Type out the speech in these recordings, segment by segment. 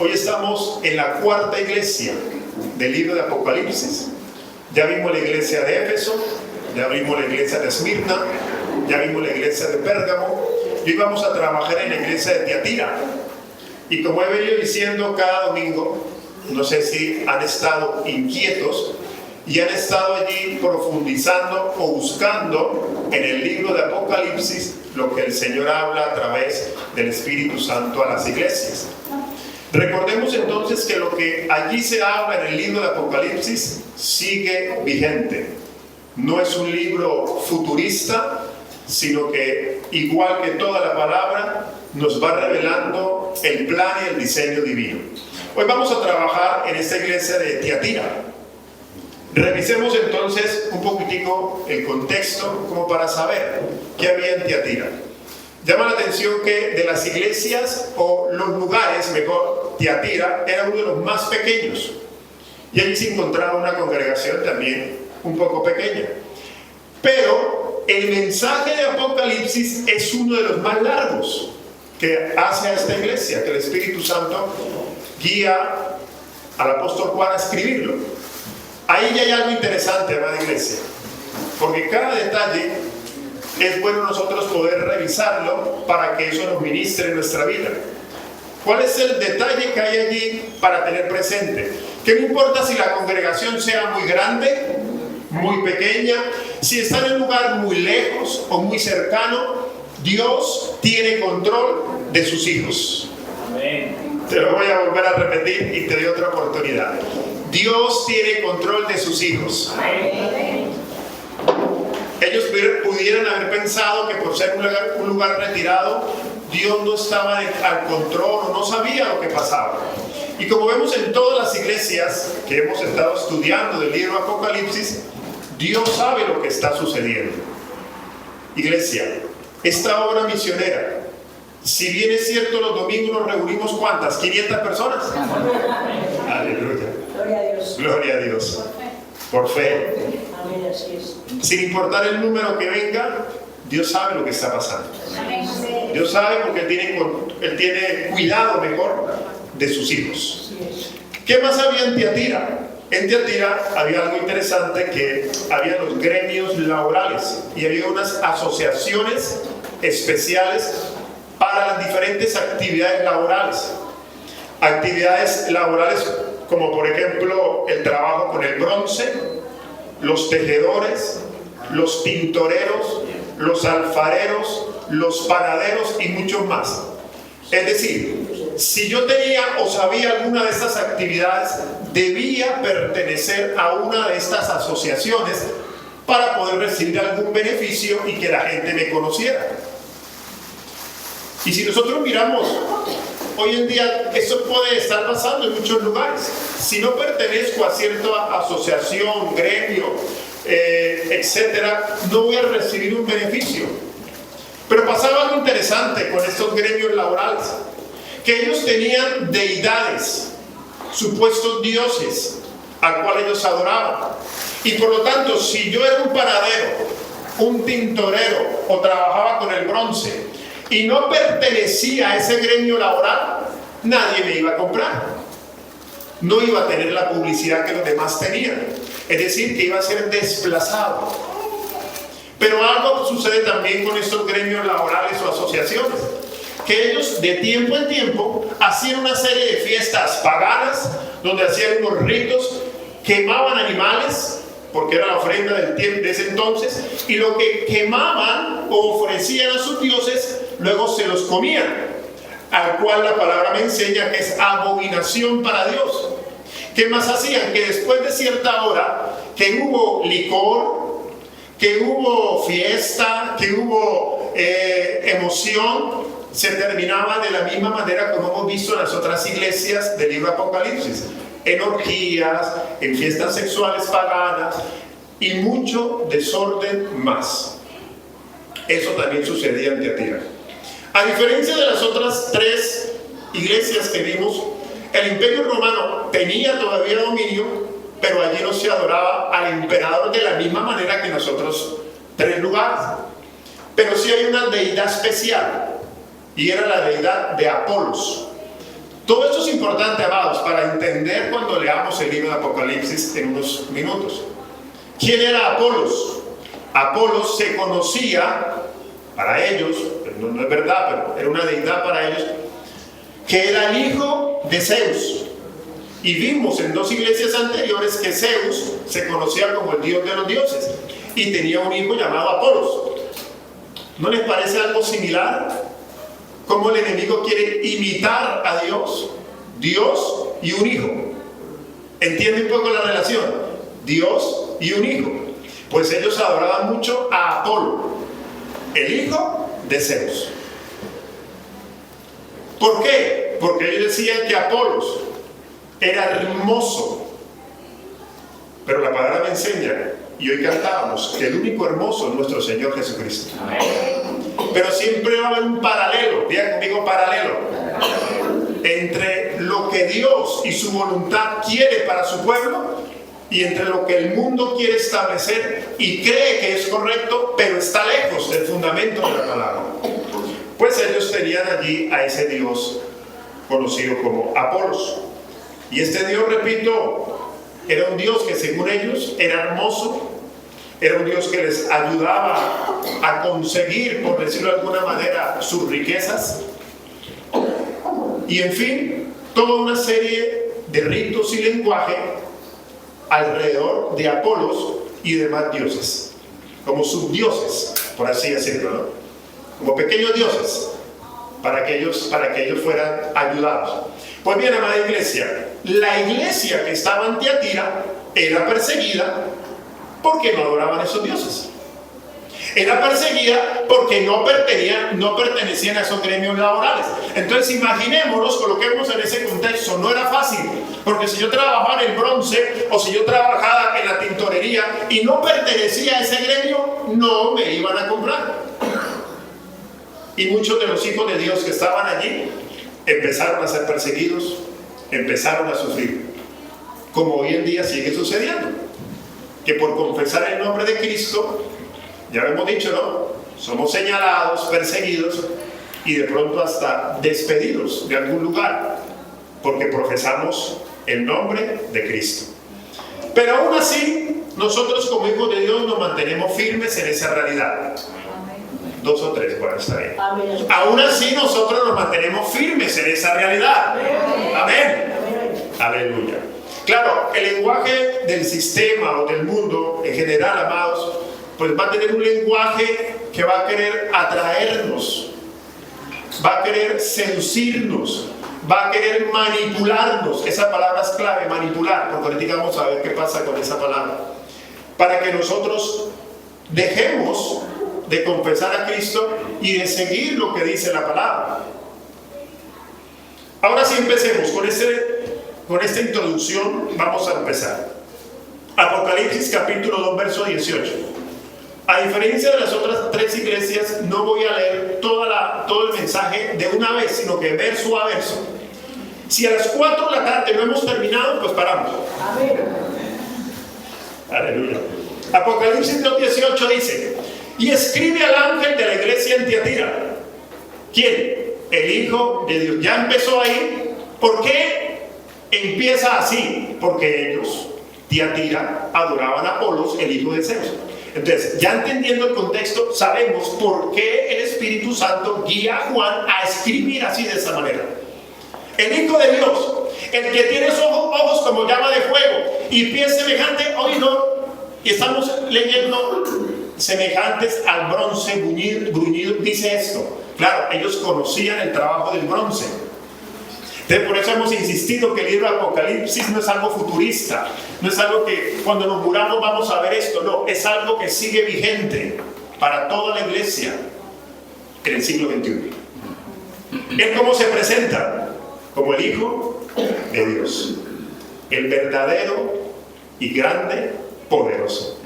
Hoy estamos en la cuarta iglesia del libro de Apocalipsis. Ya vimos la iglesia de Éfeso, ya vimos la iglesia de Esmirna, ya vimos la iglesia de Pérgamo, y hoy vamos a trabajar en la iglesia de Tiatira. Y como he venido diciendo cada domingo, no sé si han estado inquietos y han estado allí profundizando o buscando en el libro de Apocalipsis lo que el Señor habla a través del Espíritu Santo a las iglesias. Recordemos entonces que lo que allí se habla en el libro de Apocalipsis sigue vigente. No es un libro futurista, sino que, igual que toda la palabra, nos va revelando el plan y el diseño divino. Hoy vamos a trabajar en esta iglesia de Tiatira. Revisemos entonces un poquitico el contexto como para saber qué había en Tiatira. Llama la atención que de las iglesias o los lugares, mejor, Tiatira era uno de los más pequeños. Y allí se encontraba una congregación también un poco pequeña. Pero el mensaje de Apocalipsis es uno de los más largos que hace a esta iglesia, que el Espíritu Santo guía al apóstol Juan a escribirlo. Ahí ya hay algo interesante, amada iglesia, porque cada detalle es bueno nosotros poder revisarlo para que eso nos ministre en nuestra vida. ¿Cuál es el detalle que hay allí para tener presente? Que no importa si la congregación sea muy grande, muy pequeña, si está en un lugar muy lejos o muy cercano, Dios tiene control de sus hijos. Amén. Te lo voy a volver a repetir y te doy otra oportunidad. Dios tiene control de sus hijos. Amén. Ellos pudieran haber pensado que por ser un lugar retirado, Dios no estaba al control o no sabía lo que pasaba. Y como vemos en todas las iglesias que hemos estado estudiando del libro Apocalipsis, Dios sabe lo que está sucediendo. Iglesia, esta obra misionera, si bien es cierto los domingos nos reunimos, ¿cuántas? ¿500 personas? Aleluya. Gloria a Dios. Gloria a Dios. Por fe. Amén, así es. Sin importar el número que venga, Dios sabe lo que está pasando. Dios sabe porque Él tiene cuidado mejor de sus hijos. ¿Qué más había en Tiatira? En Tiatira había algo interesante, que había los gremios laborales y había unas asociaciones especiales para las diferentes actividades laborales. Actividades laborales como por ejemplo el trabajo con el bronce, los tejedores, los tintoreros, los alfareros, los panaderos y muchos más. Es decir, si yo tenía o sabía alguna de estas actividades, debía pertenecer a una de estas asociaciones para poder recibir algún beneficio y que la gente me conociera. Y si nosotros miramos, hoy en día esto puede estar pasando en muchos lugares. Si no pertenezco a cierta asociación, gremio, etcétera, no voy a recibir un beneficio. Pero pasaba algo interesante con estos gremios laborales, que ellos tenían deidades, supuestos dioses, al cual ellos adoraban. Y por lo tanto, si yo era un panadero, un tintorero o trabajaba con el bronce y no pertenecía a ese gremio laboral, nadie me iba a comprar. No iba a tener la publicidad que los demás tenían. Es decir, que iba a ser desplazado. Pero algo sucede también con estos gremios laborales o asociaciones, que ellos de tiempo en tiempo hacían una serie de fiestas paganas, donde hacían unos ritos, quemaban animales, porque era la ofrenda del tiempo de ese entonces, y lo que quemaban o ofrecían a sus dioses, luego se los comían, al cual la palabra me enseña que es abominación para Dios. ¿Qué más hacían? Que después de cierta hora, que hubo licor, que hubo fiesta, que hubo emoción, se terminaba de la misma manera como hemos visto en las otras iglesias del libro Apocalipsis, en orgías, en fiestas sexuales paganas y mucho desorden más. Eso también sucedía en Tiatira. A diferencia de las otras tres iglesias que vimos, el Imperio Romano tenía todavía dominio, pero allí no se adoraba al emperador de la misma manera que en los otros tres lugares. Pero sí hay una deidad especial, y era la deidad de Apolos. Todo esto es importante, amados, para entender cuando leamos el libro de Apocalipsis en unos minutos. ¿Quién era Apolos? Apolos se conocía, para ellos, no es verdad, pero era una deidad para ellos, que era el hijo de Zeus. Y vimos en 2 iglesias anteriores que Zeus se conocía como el dios de los dioses y tenía un hijo llamado Apolos. ¿No les parece algo similar? Cómo el enemigo quiere imitar a Dios, Dios y un hijo. ¿Entiende un poco la relación? Dios y un hijo. Pues ellos adoraban mucho a Apolo, el hijo de Zeus. ¿Por qué? Porque ellos decían que Apolos era hermoso. Pero la palabra me enseña, y hoy cantábamos, que el único hermoso es nuestro Señor Jesucristo. Pero siempre va a haber un paralelo, diga conmigo paralelo, entre lo que Dios y su voluntad quiere para su pueblo y entre lo que el mundo quiere establecer y cree que es correcto, pero está lejos del fundamento de la palabra. Pues ellos tenían allí a ese Dios conocido como Apolos. Y este Dios, repito, era un Dios que según ellos era hermoso, era un Dios que les ayudaba a conseguir, por decirlo de alguna manera, sus riquezas. Y en fin, toda una serie de ritos y lenguaje alrededor de Apolos y demás dioses, como subdioses, por así decirlo, ¿no? Como pequeños dioses, para que ellos fueran ayudados. Pues bien, amada iglesia, la iglesia que estaba en Tiatira era perseguida porque no adoraban a esos dioses. Era perseguida porque no pertenecían a esos gremios laborales. Entonces imaginémonos, coloquemos en ese contexto. No era fácil, porque si yo trabajaba en el bronce o si yo trabajaba en la tintorería y no pertenecía a ese gremio, no me iban a comprar. Y muchos de los hijos de Dios que estaban allí empezaron a ser perseguidos, empezaron a sufrir, como hoy en día sigue sucediendo, que por confesar el nombre de Cristo, ya lo hemos dicho, ¿no? Somos señalados, perseguidos y de pronto hasta despedidos de algún lugar, porque profesamos el nombre de Cristo. Pero aún así, nosotros como hijos de Dios nos mantenemos firmes en esa realidad. 2 o 3, bueno, está bien. Amén. Aún así nosotros nos mantenemos firmes en esa realidad. Amén. Aleluya. Claro, el lenguaje del sistema o del mundo en general, amados, pues va a tener un lenguaje que va a querer atraernos, va a querer seducirnos, va a querer manipularnos. Esa palabra es clave, manipular, porque ahorita vamos a ver qué pasa con esa palabra, para que nosotros dejemos de confesar a Cristo y de seguir lo que dice la palabra. Ahora sí empecemos con esta introducción. Vamos a empezar. Apocalipsis capítulo 2 verso 18. A diferencia de las otras 3 iglesias, no voy a leer todo el mensaje de una vez, sino que verso a verso. Si a las 4 de la tarde no hemos terminado, pues paramos. Amén. Aleluya. Apocalipsis 2:18 dice: y escribe al ángel de la iglesia en Tiatira. ¿Quién? El Hijo de Dios. Ya empezó ahí. ¿Por qué empieza así? Porque ellos, Tiatira, adoraban a Apolos, el hijo de Zeus. Entonces, ya entendiendo el contexto, sabemos por qué el Espíritu Santo guía a Juan a escribir así, de esa manera. El Hijo de Dios, el que tiene ojos como llama de fuego y pies semejantes, hoy no, y estamos leyendo semejantes al bronce bruñido, dice esto. Claro, ellos conocían el trabajo del bronce. Entonces, por eso hemos insistido que el libro de Apocalipsis no es algo futurista, no es algo que cuando nos muramos vamos a ver esto, no, es algo que sigue vigente para toda la iglesia en el siglo XXI. ¿Él cómo se presenta? Como el Hijo de Dios, el verdadero y grande, poderoso.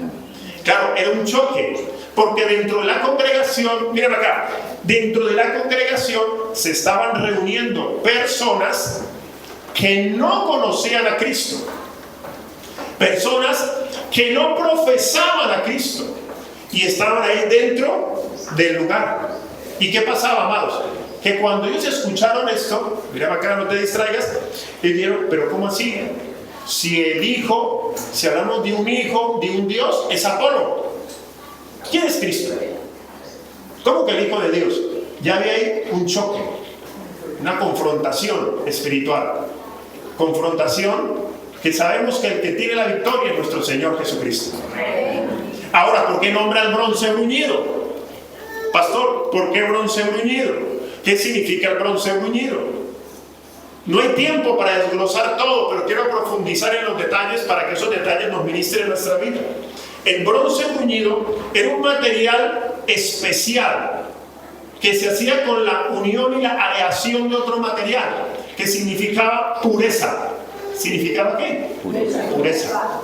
Claro, era un choque, porque dentro de la congregación, miren acá, dentro de la congregación se estaban reuniendo personas que no conocían a Cristo, personas que no profesaban a Cristo y estaban ahí dentro del lugar. ¿Y qué pasaba, amados? que cuando ellos escucharon esto, mira acá, no te distraigas, y dijeron, pero ¿cómo así? Si el hijo, si hablamos de un hijo, de un Dios, es Apolo. ¿Quién es Cristo? ¿Cómo que el hijo de Dios? Ya había ahí un choque, una confrontación espiritual. Confrontación que sabemos que el que tiene la victoria es nuestro Señor Jesucristo. Ahora, ¿por qué nombra el bronce bruñido? Pastor, ¿por qué bronce bruñido? ¿Qué significa el bronce bruñido? No hay tiempo para desglosar todo, pero quiero profundizar en los detalles para que esos detalles nos ministren nuestra vida. El bronce bruñido era un material especial que se hacía con la unión y la aleación de otro material, que significaba pureza. ¿Significaba qué? Pureza.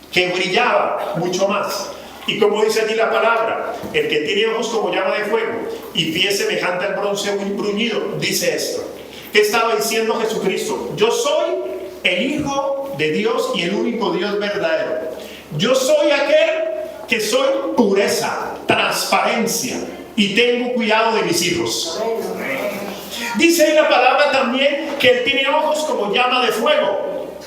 Que brillaba mucho más. Y como dice allí la palabra, el que tiene ojos como llama de fuego y pies semejante al bronce bruñido, dice esto. ¿Qué estaba diciendo Jesucristo? Yo soy el Hijo de Dios y el único Dios verdadero. Yo soy aquel que soy pureza, transparencia y tengo cuidado de mis hijos. Dice en la palabra también que Él tiene ojos como llama de fuego.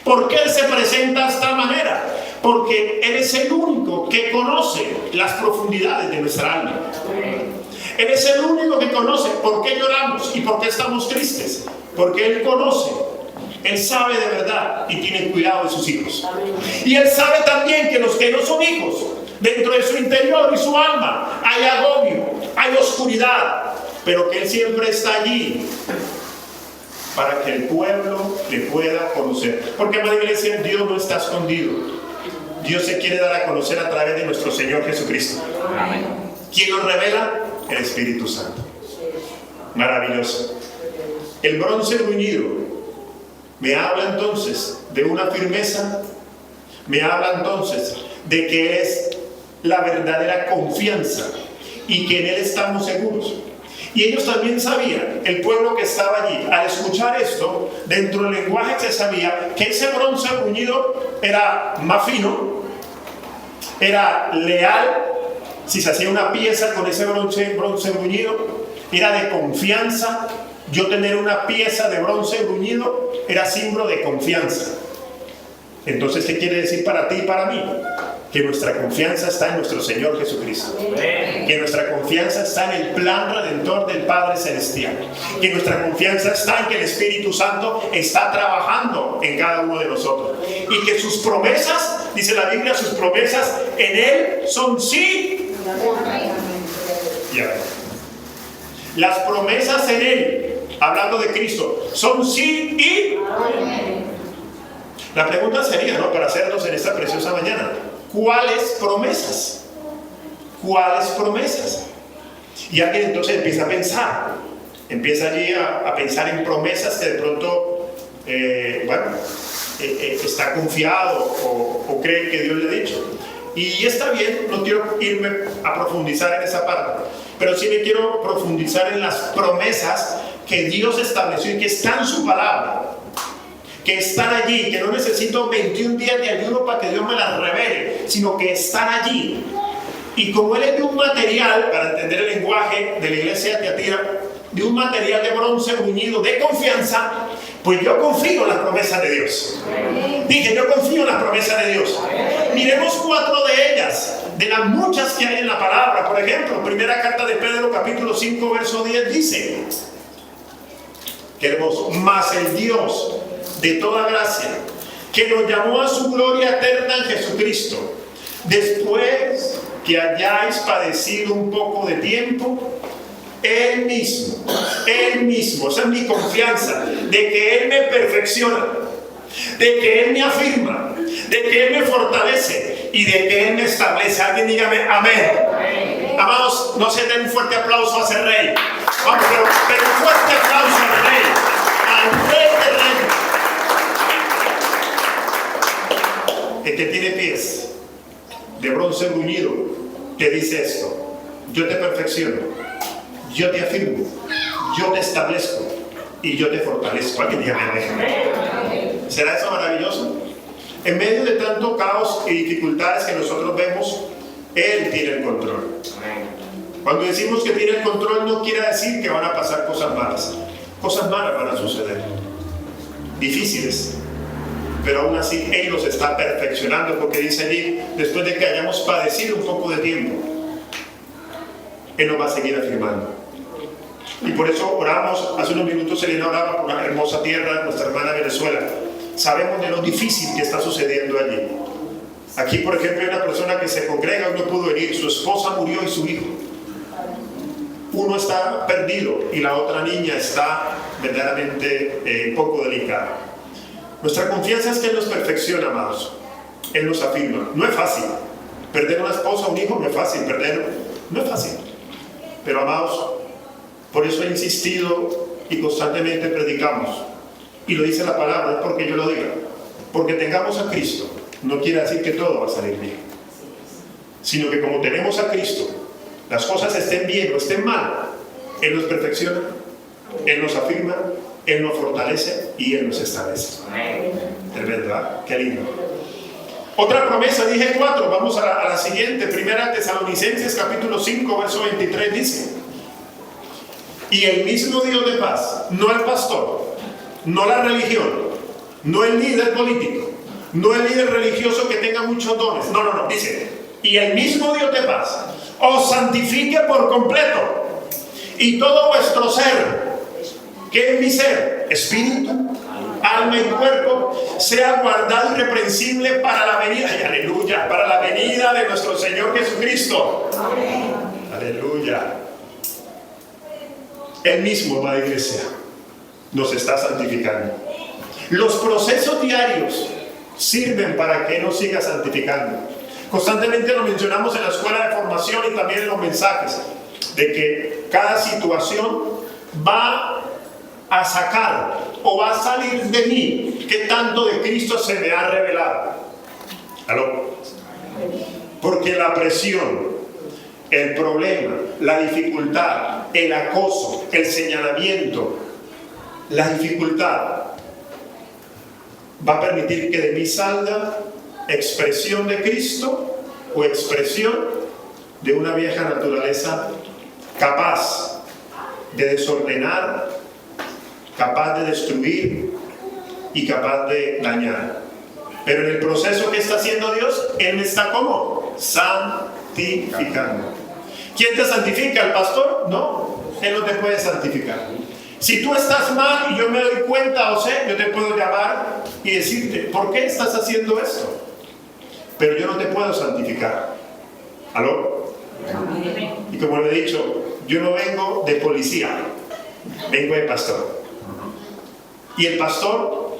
¿Por qué Él se presenta de esta manera? Porque Él es el único que conoce las profundidades de nuestra alma. Él es el único que conoce por qué lloramos y por qué estamos tristes. Porque Él conoce, Él sabe de verdad y tiene cuidado de sus hijos. Y Él sabe también que los que no son hijos, dentro de su interior y su alma, hay agobio, hay oscuridad, pero que Él siempre está allí para que el pueblo le pueda conocer. Porque, amada iglesia, Dios no está escondido. Dios se quiere dar a conocer a través de nuestro Señor Jesucristo. Amén. ¿Quién nos revela? El Espíritu Santo. Maravilloso. El bronce bruñido me habla entonces de una firmeza, me habla entonces de que es la verdadera confianza y que en Él estamos seguros. Y ellos también sabían, el pueblo que estaba allí, al escuchar esto, dentro del lenguaje se sabía que ese bronce bruñido era más fino, era leal. Si se hacía una pieza con ese bronce bruñido, era de confianza. Yo tener una pieza de bronce bruñido era símbolo de confianza. Entonces, ¿qué quiere decir para ti y para mí? Que nuestra confianza está en nuestro Señor Jesucristo. Que nuestra confianza está en el plan redentor del Padre Celestial. Que nuestra confianza está en que el Espíritu Santo está trabajando en cada uno de nosotros. Y que sus promesas, dice la Biblia, sus promesas en Él son sí y amén. Las promesas en Él, hablando de Cristo, son sí y amén. La pregunta sería, ¿no?, para hacernos en esta preciosa mañana, ¿cuáles promesas? ¿Cuáles promesas? Y alguien entonces empieza a pensar, empieza allí a pensar en promesas que de pronto, está confiado o cree que Dios le ha dicho. Y está bien, no quiero irme a profundizar en esa parte, pero sí me quiero profundizar en las promesas que Dios estableció y que están en su palabra, que están allí, que no necesito 21 días de ayuno para que Dios me las revele, sino que están allí. Y como Él es de un material, para entender el lenguaje de la iglesia de Tiatira, de un material de bronce bruñido de confianza, pues yo confío en las promesas de Dios. Dije, yo confío en las promesas de Dios. Miremos 4 de ellas, de las muchas que hay en la palabra. Por ejemplo, primera carta de Pedro, capítulo 5, verso 10, dice, qué hermoso, mas el Dios de toda gracia, que nos llamó a su gloria eterna en Jesucristo, después que hayáis padecido un poco de tiempo, Él mismo, esa es mi confianza, de que Él me perfecciona, de que Él me afirma, de que Él me fortalece y de que Él me establece. Alguien dígame amén. Amén. Amados, no se den un fuerte aplauso a ese rey. Vamos, pero un fuerte aplauso al rey de reyes. El que tiene pies de bronce bruñido te dice esto: yo te perfecciono, yo te afirmo, yo te establezco y yo te fortalezco. ¿Alguien diga amén? ¿Será eso maravilloso? En medio de tanto caos y dificultades que nosotros vemos, Él tiene el control. Cuando decimos que tiene el control, no quiere decir que van a pasar cosas malas. Cosas malas van a suceder, difíciles, pero aún así Él los está perfeccionando, porque dice allí, después de que hayamos padecido un poco de tiempo, Él nos va a seguir afirmando. Y por eso oramos. Hace unos minutos Elena oraba por una hermosa tierra, nuestra hermana Venezuela. Sabemos de lo difícil que está sucediendo allí. Aquí, por ejemplo, hay una persona que se congrega y no pudo venir. Su esposa murió y su hijo. Uno está perdido y la otra niña está verdaderamente un poco delicada. Nuestra confianza es que Él nos perfecciona, amados. Él nos afirma. No es fácil. Perder una esposa o un hijo no es fácil. No es fácil. Pero, amados, por eso he insistido y constantemente predicamos. Y lo dice la palabra, es porque yo lo diga. Porque tengamos a Cristo, no quiere decir que todo va a salir bien. Sino que como tenemos a Cristo, las cosas estén bien o estén mal, Él nos perfecciona, Él nos afirma, Él nos fortalece y Él nos establece. Es verdad, qué lindo. Otra promesa, dije 4, vamos a la siguiente. Primera Tesalonicenses capítulo 5, verso 23 dice: y el mismo Dios de paz, no el pastor, no la religión, no el líder político, no el líder religioso que tenga muchos dones, no, dice, y el mismo Dios de paz os santifique por completo, y todo vuestro ser, que es mi ser, espíritu, alma y cuerpo, sea guardado irreprensible para la venida, y aleluya, para la venida de nuestro Señor Jesucristo. Amén. Aleluya. Él mismo, amada iglesia, nos está santificando. Los procesos diarios sirven para que Él nos siga santificando. Constantemente lo mencionamos en la escuela de formación y también en los mensajes, de que cada situación va a sacar o va a salir de mí qué tanto de Cristo se me ha revelado. ¿Aló? Porque la presión, el problema, la dificultad, el acoso, el señalamiento, la dificultad va a permitir que de mí salga expresión de Cristo o expresión de una vieja naturaleza capaz de desordenar, capaz de destruir y capaz de dañar. Pero en el proceso que está haciendo Dios, Él me está ¿cómo? Santificando. ¿Quién te santifica? ¿El pastor? No, Él no te puede santificar. Si tú estás mal y yo me doy cuenta, o sea, yo te puedo llamar y decirte, ¿por qué estás haciendo esto? Pero yo no te puedo santificar. ¿Aló? Y como le he dicho, yo no vengo de policía, vengo de pastor. Y el pastor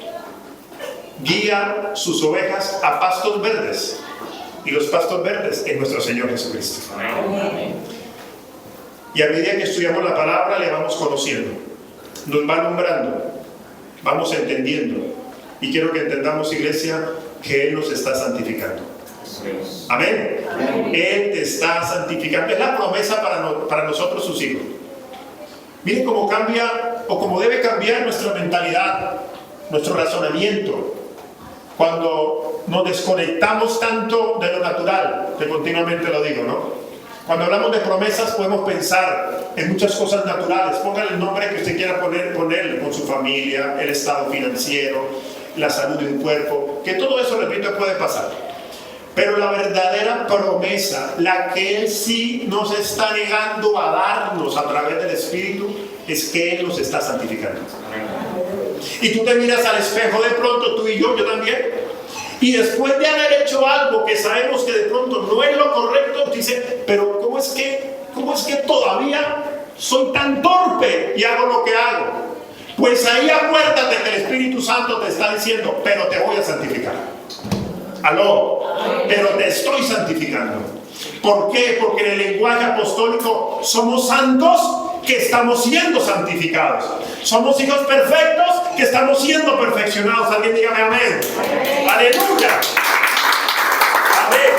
guía sus ovejas a pastos verdes. Y los pastos verdes es nuestro Señor Jesucristo. Y a medida que estudiamos la palabra, le vamos conociendo. Nos va nombrando, vamos entendiendo. Y quiero que entendamos, iglesia, que Él nos está santificando. Amén. Él te está santificando. Es la promesa para nosotros, sus hijos. Miren cómo cambia o cómo debe cambiar nuestra mentalidad, nuestro razonamiento, cuando nos desconectamos tanto de lo natural, que continuamente lo digo, ¿no? Cuando hablamos de promesas podemos pensar en muchas cosas naturales. Póngale el nombre que usted quiera ponerle, con su familia, el estado financiero, la salud de un cuerpo, que todo eso, repito, puede pasar. Pero la verdadera promesa, la que Él sí nos está negando a darnos a través del Espíritu, es que Él nos está santificando. Y tú te miras al espejo de pronto, tú y yo también, y después de haber hecho algo que sabemos que de pronto no es lo correcto, dice, pero ¿cómo es que todavía soy tan torpe y hago lo que hago? Pues ahí acuérdate que el Espíritu Santo te está diciendo, pero te voy a santificar. Aló, pero te estoy santificando. ¿Por qué? Porque en el lenguaje apostólico somos santos que estamos siendo santificados. Somos hijos perfectos que estamos siendo perfeccionados. Alguien dígame amén. Aleluya. Amén.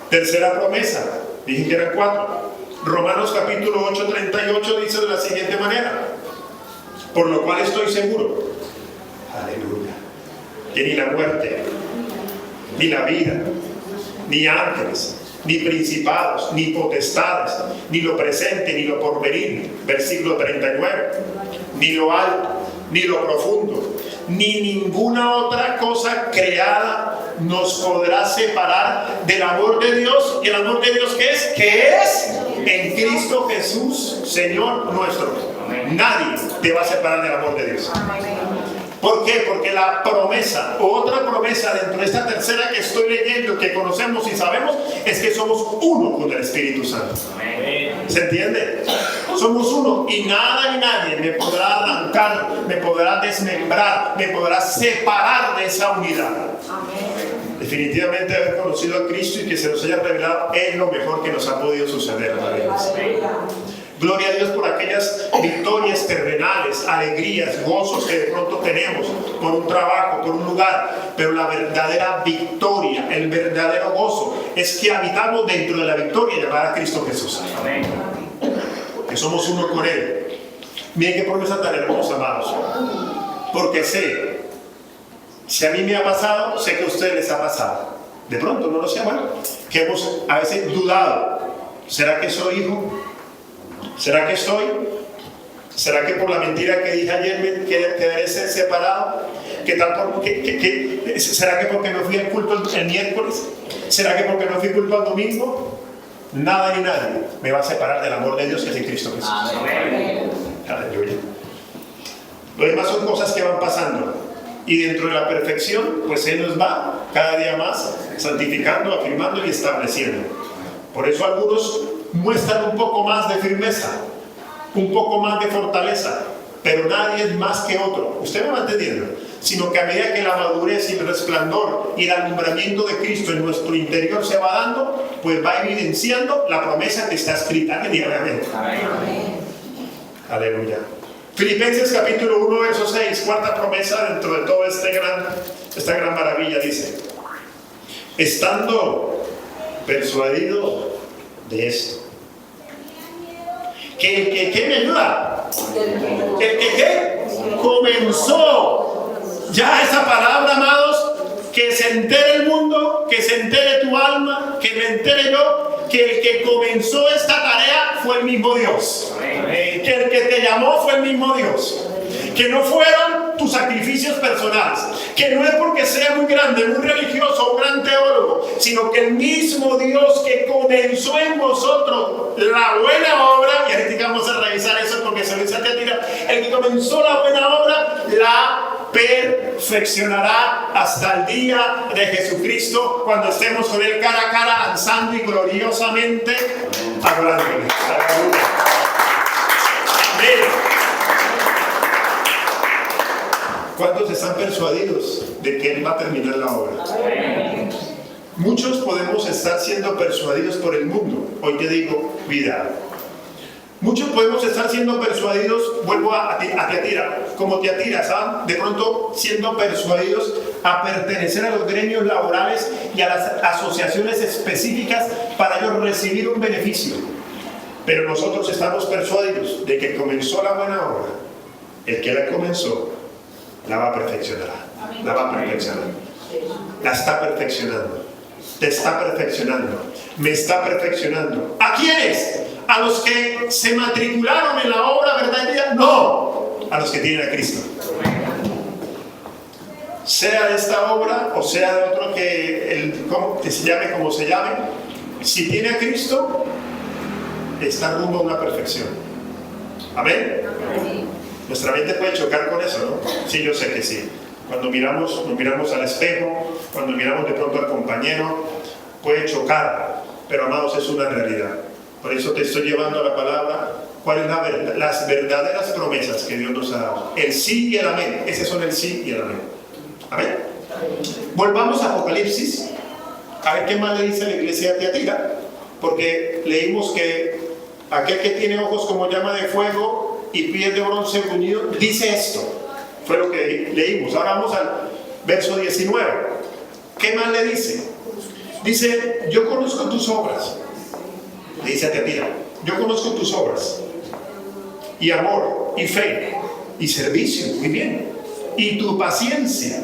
Tercera promesa. Dije que eran 4. Romanos capítulo 8:38 dice de la siguiente manera: por lo cual estoy seguro, aleluya, que ni la muerte, ni la vida, ni ángeles, ni principados, ni potestades, ni lo presente, ni lo porvenir, versículo 39, ni lo alto, ni lo profundo, ni ninguna otra cosa creada nos podrá separar del amor de Dios. ¿Y el amor de Dios qué es? Que es en Cristo Jesús, Señor nuestro. Nadie te va a separar del amor de Dios. ¿Por qué? Porque la promesa, otra promesa dentro de esta tercera que estoy leyendo, que conocemos y sabemos, es que somos uno con el Espíritu Santo. ¿Se entiende? Somos uno y nada ni nadie me podrá arrancar, me podrá desmembrar, me podrá separar de esa unidad. Definitivamente haber conocido a Cristo y que se nos haya revelado es lo mejor que nos ha podido suceder. Gloria a Dios por aquellas victorias terrenales, alegrías, gozos que de pronto tenemos por un trabajo, por un lugar. Pero la verdadera victoria, el verdadero gozo, es que habitamos dentro de la victoria llamada Cristo Jesús. Que somos uno con Él. Miren qué promesa tan hermosa, amados. Porque sé, si a mí me ha pasado, sé que a ustedes les ha pasado. De pronto, no lo sé, bueno, que hemos a veces dudado. ¿Será que soy hijo? ¿Será que estoy? ¿Será que por la mentira que dije ayer me quedaré separado? ¿Será que porque no fui al culto el miércoles? ¿Será que porque no fui culto el domingo? Nada ni nadie me va a separar del amor de Dios que es en Cristo Jesús. Amén. Aleluya. Lo demás son cosas que van pasando. Y dentro de la perfección, pues Él nos va cada día más santificando, afirmando y estableciendo. Por eso algunos muestran un poco más de firmeza, un poco más de fortaleza, pero nadie es más que otro. Usted me va entendiendo. Sino que a medida que la madurez y el resplandor y el alumbramiento de Cristo en nuestro interior se va dando, pues va evidenciando la promesa que está escrita. Amén. Aleluya. Filipenses capítulo 1, verso 6, cuarta promesa dentro de toda esta gran maravilla, dice: estando persuadido de esto, que el que me ayuda, el que comenzó. Ya esa palabra, amados, que se entere el mundo, que se entere tu alma, que me entere yo, que el que comenzó esta tarea fue el mismo Dios. Que el que te llamó fue el mismo Dios. Que no fueron tus sacrificios personales, que no es porque sea muy grande, muy religioso, un gran teólogo, sino que el mismo Dios que comenzó en vosotros la buena obra, y ahorita vamos a revisar eso porque se lo dice a Teatira, el que comenzó la buena obra la perfeccionará hasta el día de Jesucristo, cuando estemos con Él cara a cara, avanzando y gloriosamente adorándole. Amén. ¿Cuántos están persuadidos de que Él va a terminar la obra? Muchos podemos estar siendo persuadidos por el mundo. Hoy te digo, cuidado. Muchos podemos estar siendo persuadidos, vuelvo a Teatira, como Teatira, ¿saben? De pronto siendo persuadidos a pertenecer a los gremios laborales y a las asociaciones específicas para ellos recibir un beneficio. Pero nosotros estamos persuadidos de que comenzó la buena obra. El que la comenzó la va a perfeccionar. La va a perfeccionar. La está perfeccionando. Te está perfeccionando. Me está perfeccionando. ¿A quiénes? ¿A los que se matricularon en la obra verdadera? No. A los que tienen a Cristo. Sea de esta obra o sea de otro que se llame como se llame. Si tiene a Cristo, está rumbo a una perfección. Amén. Nuestra mente puede chocar con eso, ¿no? Sí, yo sé que sí. Cuando nos miramos al espejo, cuando miramos de pronto al compañero, puede chocar, pero amados, es una realidad. Por eso te estoy llevando a la palabra. ¿Cuáles son las verdaderas promesas que Dios nos ha dado? El sí y el amén. Esos son el sí y el amén. Amén. Volvamos a Apocalipsis, a ver qué más le dice la iglesia de Teatira, porque leímos que aquel que tiene ojos como llama de fuego y pies de bronce unidos, dice esto. Fue lo que leímos. Ahora vamos al verso 19. ¿Qué más le dice? Dice: yo conozco tus obras. Le dice a Teatira: yo conozco tus obras, y amor, y fe, y servicio, muy bien, y tu paciencia,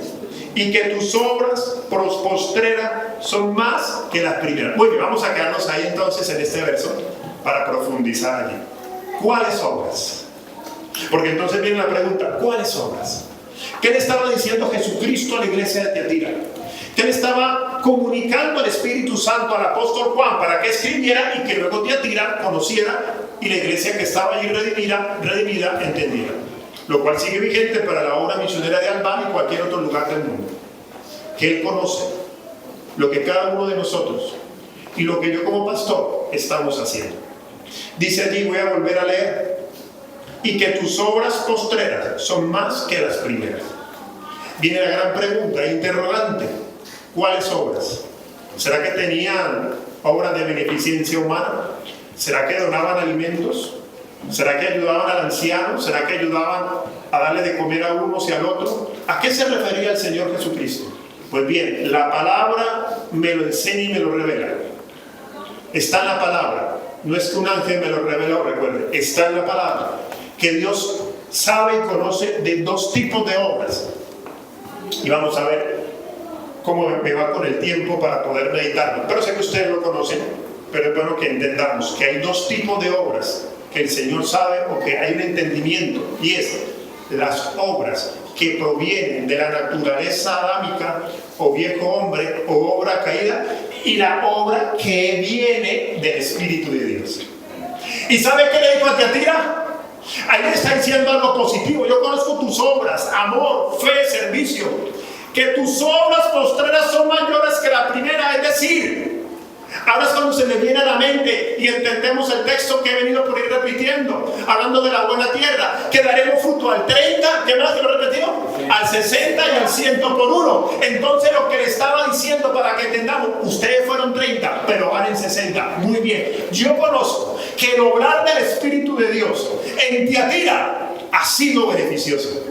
y que tus obras postreras son más que las primeras. Muy bien, vamos a quedarnos ahí entonces en este verso para profundizar allí. ¿Cuáles obras? Porque entonces viene la pregunta, ¿cuáles obras? ¿Qué le estaba diciendo Jesucristo a la iglesia de Tiatira? ¿Qué le estaba comunicando el Espíritu Santo al apóstol Juan para que escribiera y que luego Tiatira conociera y la iglesia que estaba allí redimida entendiera? Lo cual sigue vigente para la obra misionera de Albán y cualquier otro lugar del mundo. Que Él conoce lo que cada uno de nosotros y lo que yo como pastor estamos haciendo. Dice allí, voy a volver a leer, y que tus obras postreras son más que las primeras. Viene la gran pregunta, interrogante, ¿cuáles obras? ¿Será que tenían obras de beneficencia humana? ¿Será que donaban alimentos? ¿Será que ayudaban al anciano? ¿Será que ayudaban a darle de comer a unos y al otro? ¿A qué se refería el Señor Jesucristo? Pues bien, la palabra me lo enseña y me lo revela. Está en la palabra. No es que un ángel me lo reveló, recuerde. Está en la palabra. Que Dios sabe y conoce de dos tipos de obras. Y vamos a ver cómo me va con el tiempo para poder meditarlo. Pero sé que ustedes lo conocen, pero es bueno que entendamos que hay dos tipos de obras que el Señor sabe o que hay un entendimiento. Y es las obras que provienen de la naturaleza adámica o viejo hombre o obra caída, y la obra que viene del Espíritu de Dios. ¿Y sabe qué le dijo a Tiatira? Ahí le está diciendo algo positivo. Yo conozco tus obras, amor, fe, servicio, que tus obras postreras son mayores que la primera. Es decir, ahora es cuando se me viene a la mente y entendemos el texto que he venido por ir repitiendo, hablando de la buena tierra, que daremos fruto al 30, ¿qué más que lo repetió? Al 60 y al 100 por uno. Entonces lo que le estaba diciendo para que entendamos, ustedes fueron 30, pero van en 60. Muy bien, yo conozco que el obrar del Espíritu de Dios en Tiatira ha sido beneficioso.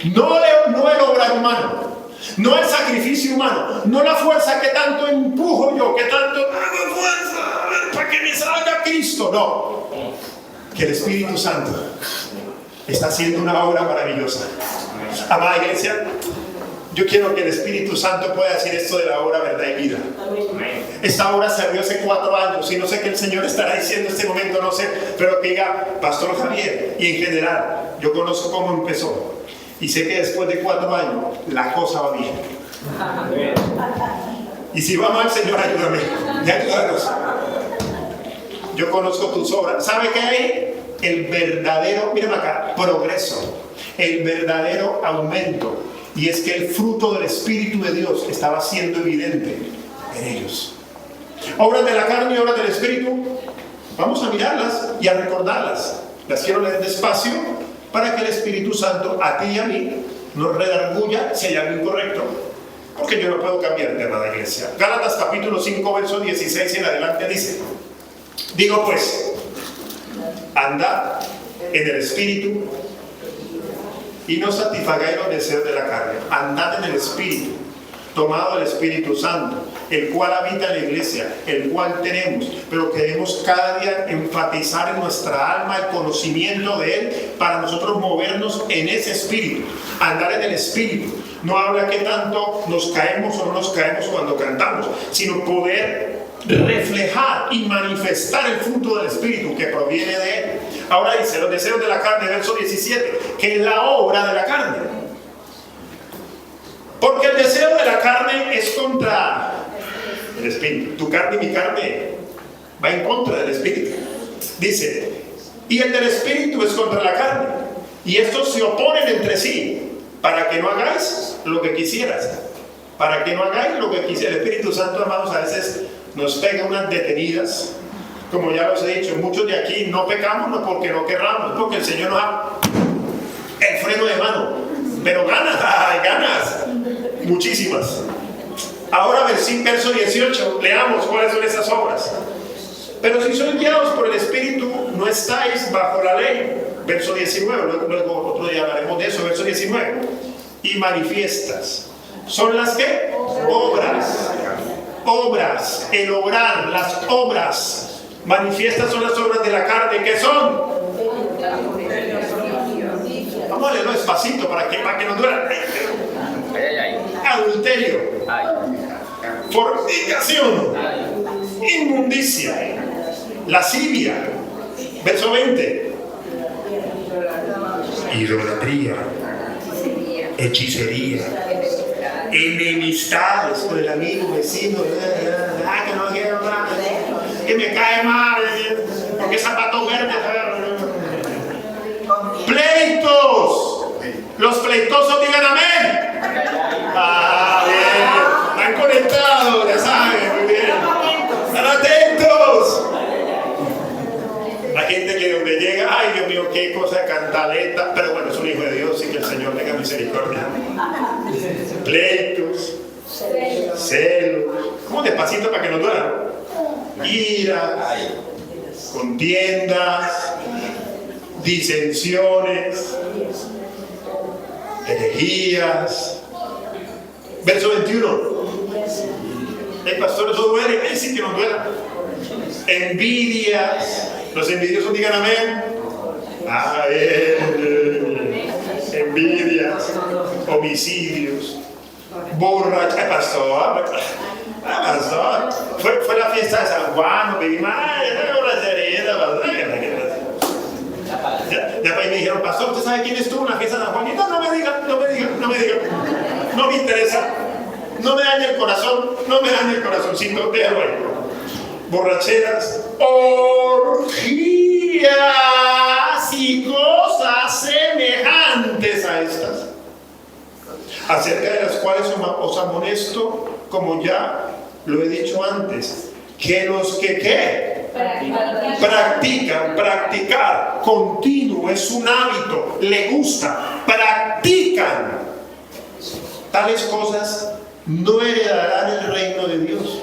No el obrar humano, no el sacrificio humano, no la fuerza que tanto empujo yo, que tanto hago fuerza para que me salga Cristo. No, que el Espíritu Santo está haciendo una obra maravillosa. Amada iglesia, yo quiero que el Espíritu Santo pueda decir esto de la obra verdad y vida. Esta obra se abrió hace 4 años y no sé qué el Señor estará diciendo en este momento, no sé, pero que diga, Pastor Javier, y en general, yo conozco cómo empezó. Y sé que después de 4 años, la cosa va bien. Y si va mal, Señor, ayúdame. Y ayúdanos. Yo conozco tus obras. ¿Sabe qué hay? El verdadero, miren acá, progreso. El verdadero aumento. Y es que el fruto del Espíritu de Dios estaba siendo evidente en ellos. Obras de la carne y obras del Espíritu. Vamos a mirarlas y a recordarlas. Las quiero leer despacio, para que el Espíritu Santo a ti y a mí nos redarguya si hay algo incorrecto, porque yo no puedo cambiar de amada iglesia. Gálatas capítulo 5, verso 16 en adelante dice, digo pues, andad en el Espíritu y no satisfagáis los deseos de la carne. Andad en el Espíritu, tomado del Espíritu Santo, el cual habita en la iglesia, el cual tenemos, pero queremos cada día enfatizar en nuestra alma el conocimiento de Él para nosotros movernos en ese espíritu, andar en el espíritu. No habla que tanto nos caemos o no nos caemos cuando cantamos, sino poder reflejar y manifestar el fruto del espíritu que proviene de Él. Ahora dice, los deseos de la carne, verso 17, que es la obra de la carne. Porque el deseo de la carne es contra el espíritu. Tu carne y mi carne va en contra del espíritu. Dice, y el del espíritu es contra la carne. Y estos se oponen entre sí, para que no hagáis lo que quisieras. Para que no hagáis lo que quisieras. El Espíritu Santo, hermanos, a veces nos pega unas detenidas. Como ya los he dicho, muchos de aquí no pecamos no porque no querramos, porque el Señor nos da el freno de mano. Pero ganas, ¡ay, ganas! Muchísimas. Ahora verso 18, leamos cuáles son esas obras. Pero si sois guiados por el Espíritu, no estáis bajo la ley. Verso 19, luego otro día hablaremos de eso. Verso 19. Y manifiestas. ¿Son las qué? Obras. Obras, el obrar, las obras. Manifiestas son las obras de la carne. ¿Qué son? Vamos a leerlo despacito para que nos duela. Adulterio, fornicación, inmundicia, lascivia. Verso 20. Idolatría, hechicería, enemistades con el amigo, vecino, que no quiero nada, que me cae mal, que zapato verde. Pleitos. Los pleitosos digan amén. Bien. Están conectados, ya saben, muy bien. Están atentos. La gente que donde llega, ay Dios mío, qué cosa de cantaleta, pero bueno, es un hijo de Dios y que el Señor tenga misericordia. Pleitos, celos, como despacito para que no duela. Iras, contiendas, disensiones, herejías. Verso 21. El pastor, eso duele, sí que nos duela. Envidias. Los envidiosos digan amén. Envidias, homicidios, borrachera. Pastor, fue la fiesta de San Juan, bebimos, ya me dijeron, pastor, ¿usted sabe quién estuvo en la fiesta de San Juan? No me diga, no me interesa, no me dañe el corazón, corazoncito, déjalo ahí. Borracheras, orgías y cosas semejantes a estas, acerca de las cuales os amonesto, como ya lo he dicho antes, que los que practicar, continuo, es un hábito, le gusta, practican tales cosas, no heredarán el reino de Dios.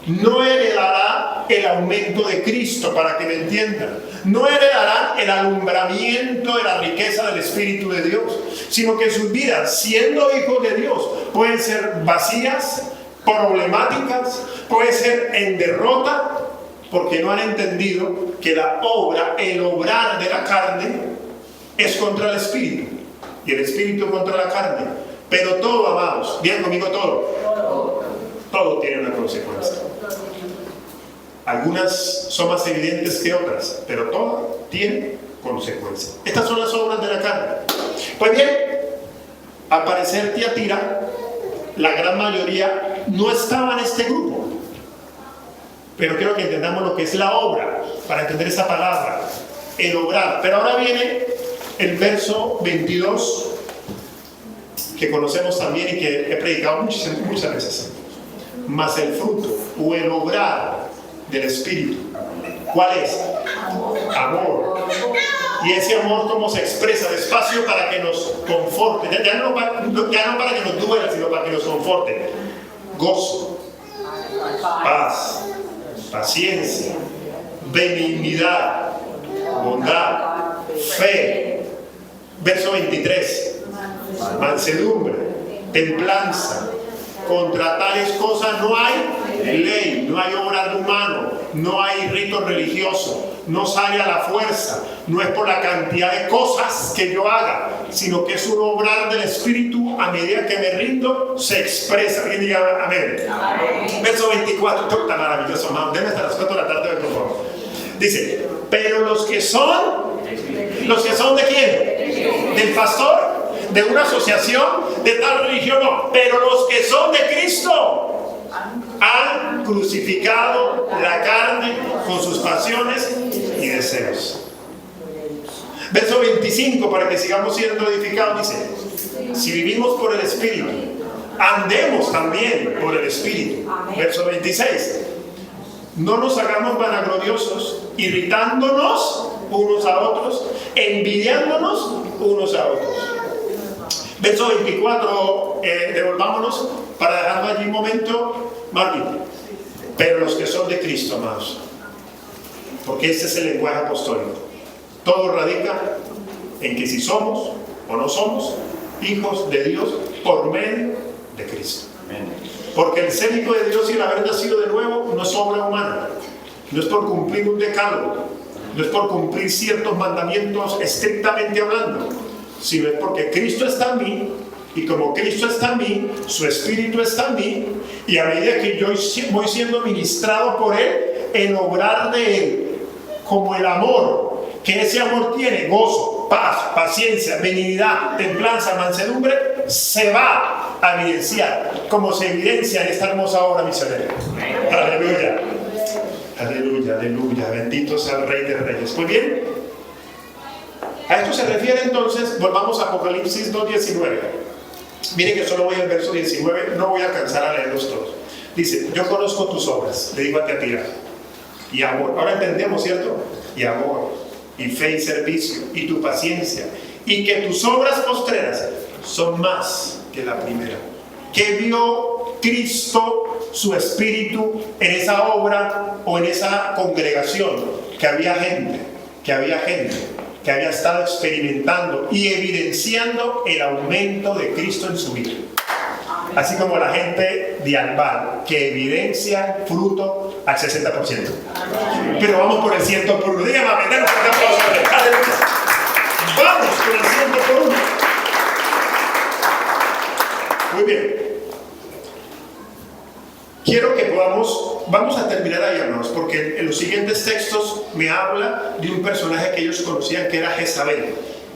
No heredará el aumento de Cristo, para que me entiendan. No heredarán el alumbramiento de la riqueza del Espíritu de Dios, sino que sus vidas, siendo hijos de Dios, pueden ser vacías, problemáticas, pueden ser en derrota, porque no han entendido que la obra, el obrar de la carne, es contra el Espíritu, y el Espíritu contra la carne. Pero todo, amados, bien conmigo, todo tiene una consecuencia. Algunas son más evidentes que otras, pero todas tienen consecuencias. Estas son las obras de la carne. Pues bien, al parecer Tiatira, la gran mayoría no estaba en este grupo. Pero quiero que entendamos lo que es la obra, para entender esa palabra, el obrar. Pero ahora viene el verso 22, que conocemos también y que he predicado muchas veces. Mas el fruto o el obrar del Espíritu, ¿cuál es? Amor. Y ese amor, ¿cómo se expresa? Despacio, para que nos conforte, ya no para que nos duela, sino para que nos conforte. Gozo, paz, paciencia, benignidad, bondad, fe. Verso 23. Mansedumbre, templanza. Contra tales cosas no hay ley, no hay obra de humano, no hay rito religioso, no sale a la fuerza, no es por la cantidad de cosas que yo haga, sino que es un obrar del Espíritu. A medida que me rindo, se expresa. ¿Alguien diga amén? Amén. Verso 24, esto está maravilloso, hermano. Denme hasta las 4 de la tarde, por favor. Dice, pero los que son ¿de quién? ¿Del pastor? ¿De una asociación? ¿De tal religión? No, pero los que son de Cristo han crucificado la carne con sus pasiones y deseos. Verso 25, para que sigamos siendo edificados, dice, si vivimos por el Espíritu, andemos también por el Espíritu. Verso 26, no nos hagamos vanagloriosos, irritándonos unos a otros, envidiándonos unos a otros. Verso 24, devolvámonos para dejarlo allí un momento, Marvin. Pero los que son de Cristo, amados, porque este es el lenguaje apostólico, todo radica en que si somos o no somos hijos de Dios por medio de Cristo. Porque el ser hijo de Dios y el haber nacido de nuevo no es obra humana, no es por cumplir un decálogo, no es por cumplir ciertos mandamientos estrictamente hablando, sino es porque Cristo está en mí Y como Cristo está en mí, su Espíritu está en mí, y a medida que yo voy siendo ministrado por Él, el obrar de Él, como el amor, que ese amor tiene, gozo, paz, paciencia, benignidad, templanza, mansedumbre, se va a evidenciar, como se evidencia en esta hermosa obra misionera. Aleluya. Aleluya, aleluya. Bendito sea el Rey de Reyes. Muy bien. A esto se refiere entonces, volvamos a Apocalipsis 2:19. Miren que solo voy al verso 19, no voy a alcanzar a leerlos todos. Dice, yo conozco tus obras, le digo a Tiatira, y amor, ahora entendemos, ¿cierto? Y amor, y fe y servicio, y tu paciencia, y que tus obras postreras son más que la primera. Que vio Cristo su Espíritu en esa obra o en esa congregación, que había gente que había estado experimentando y evidenciando el aumento de Cristo en su vida. Así como la gente de Albal, que evidencia fruto al 60%. Pero vamos por el 100 por 1. Dígame, denos un aplauso. Aleluya. Vamos por el 100 por 1. Muy bien. Quiero que vamos a terminar ahí, hermanos, porque en los siguientes textos me habla de un personaje que ellos conocían que era Jezabel.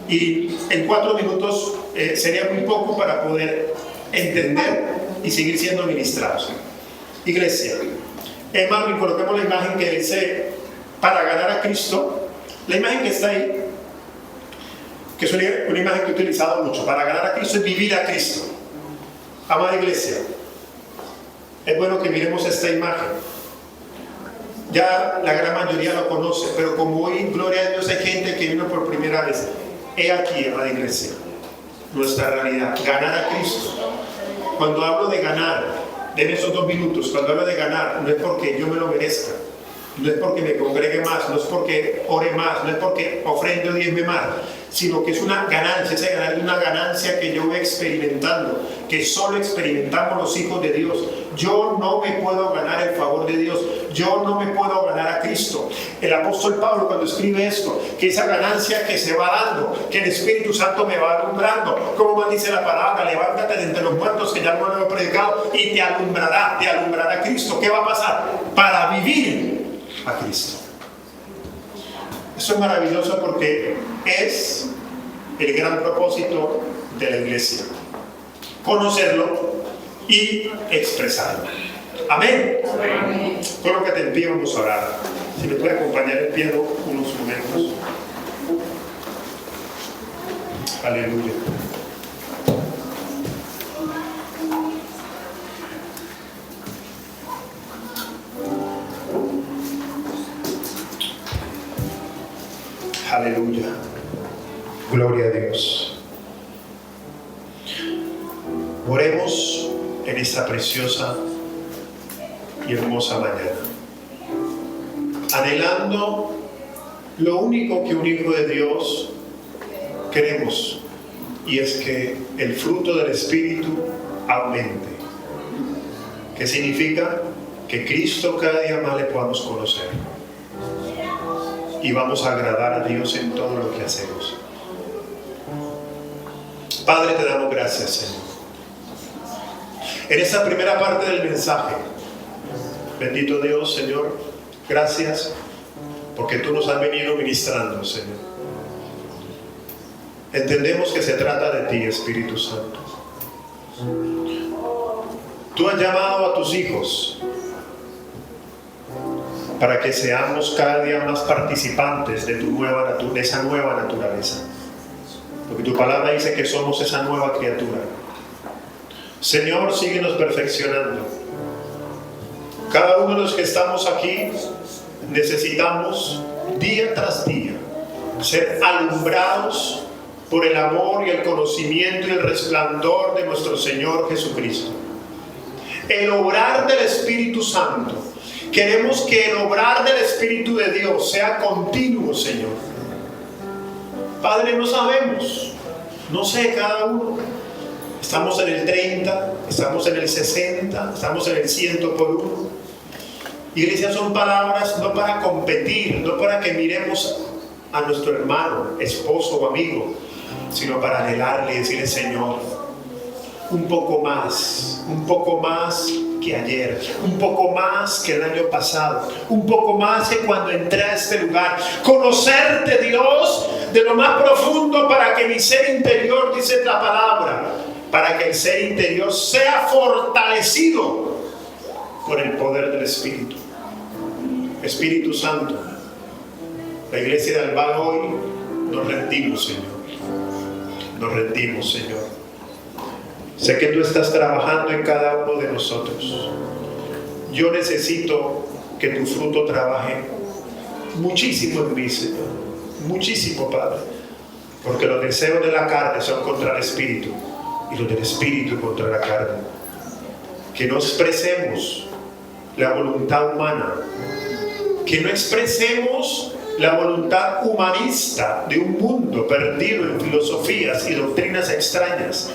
Y en 4 minutos sería muy poco para poder entender y seguir siendo ministrados. Iglesia, Marvin, coloquemos la imagen que dice para ganar a Cristo. La imagen que está ahí, que es una imagen que he utilizado mucho. Para ganar a Cristo es vivir a Cristo. Amada iglesia, es bueno que miremos esta imagen. Ya la gran mayoría lo conoce, pero como hoy, gloria a Dios, hay gente que vino por primera vez. He aquí, amada iglesia, nuestra realidad, ganar a Cristo. Cuando hablo de ganar, denme esos 2 minutos. Cuando hablo de ganar, no es porque yo me lo merezca, no es porque me congregue más, no es porque ore más, no es porque ofrende o diezme más, sino que es una ganancia. Esa ganar es una ganancia que yo voy experimentando, que solo experimentamos los hijos de Dios. Yo no me puedo ganar el favor de Dios, yo no me puedo ganar a Cristo. El apóstol Pablo, cuando escribe esto, que esa ganancia que se va dando, que el Espíritu Santo me va alumbrando, como más dice la palabra, levántate de entre los muertos, que ya no lo he predicado, y te alumbrará Cristo. ¿Qué va a pasar? Para vivir a Cristo. Eso es maravilloso porque es el gran propósito de la iglesia: conocerlo y expresarlo. Amén. Amén. Colócate en pie, vamos a orar. Si me puede acompañar en pie unos momentos. Aleluya. Aleluya. Gloria a Dios. Oremos en esta preciosa y hermosa mañana, anhelando lo único que un hijo de Dios queremos, y es que el fruto del Espíritu aumente. ¿Qué significa? Que Cristo cada día más le podamos conocer y vamos a agradar a Dios en todo lo que hacemos. Padre, te damos gracias, Señor. En esta primera parte del mensaje, bendito Dios, Señor, gracias porque tú nos has venido ministrando, Señor. Entendemos que se trata de ti, Espíritu Santo. Tú has llamado a tus hijos para que seamos cada día más participantes de esa nueva naturaleza. Porque tu palabra dice que somos esa nueva criatura. Señor, síguenos perfeccionando. Cada uno de los que estamos aquí necesitamos día tras día ser alumbrados por el amor y el conocimiento y el resplandor de nuestro Señor Jesucristo. El obrar del Espíritu Santo. Queremos que el obrar del Espíritu de Dios sea continuo, Señor. Padre, no sabemos, no sé cada uno. Estamos en el 30, estamos en el 60, estamos en el 100 por 1. Iglesia, son palabras no para competir, no para que miremos a nuestro hermano, esposo o amigo, sino para anhelarle y decirle: Señor, un poco más que ayer, un poco más que el año pasado, un poco más que cuando entré a este lugar. Conocerte, Dios, de lo más profundo, para que mi ser interior, dice la palabra, para que el ser interior sea fortalecido por el poder del Espíritu. Espíritu Santo, la iglesia de Albán hoy nos rendimos, Señor. Nos rendimos, Señor. Sé que tú estás trabajando en cada uno de nosotros. Yo necesito que tu fruto trabaje muchísimo en mí, Señor. Muchísimo, Padre. Porque los deseos de la carne son contra el Espíritu y los del Espíritu contra la carne. Que no expresemos la voluntad humana. Que no expresemos la voluntad humanista de un mundo perdido en filosofías y doctrinas extrañas,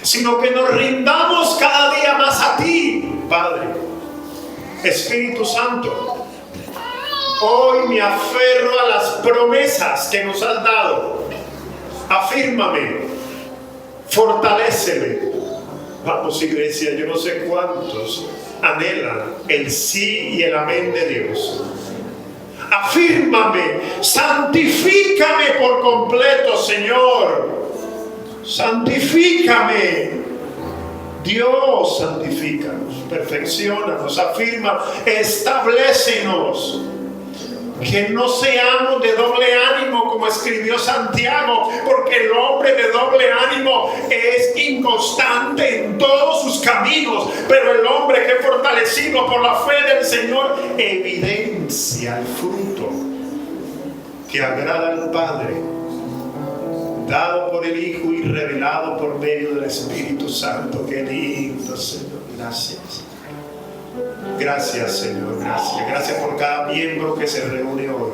sino que nos rindamos cada día más a ti, Padre. Espíritu Santo, hoy me aferro a las promesas que nos has dado. Afírmame, fortaléceme. Vamos, iglesia, yo no sé cuántos anhelan el sí y el amén de Dios. Afírmame, santifícame por completo, Señor. Santifícame. Dios, santifícanos, perfecciónanos, afirma, establécenos. Que no seamos de doble ánimo, como escribió Santiago, porque el hombre de doble ánimo es inconstante en todos sus caminos, pero el hombre que es fortalecido por la fe del Señor evidencia el fruto que agrada al Padre, dado por el Hijo y revelado por medio del Espíritu Santo. Qué lindo, Señor. Gracias. Gracias, Señor, gracias. Gracias por cada miembro que se reúne hoy.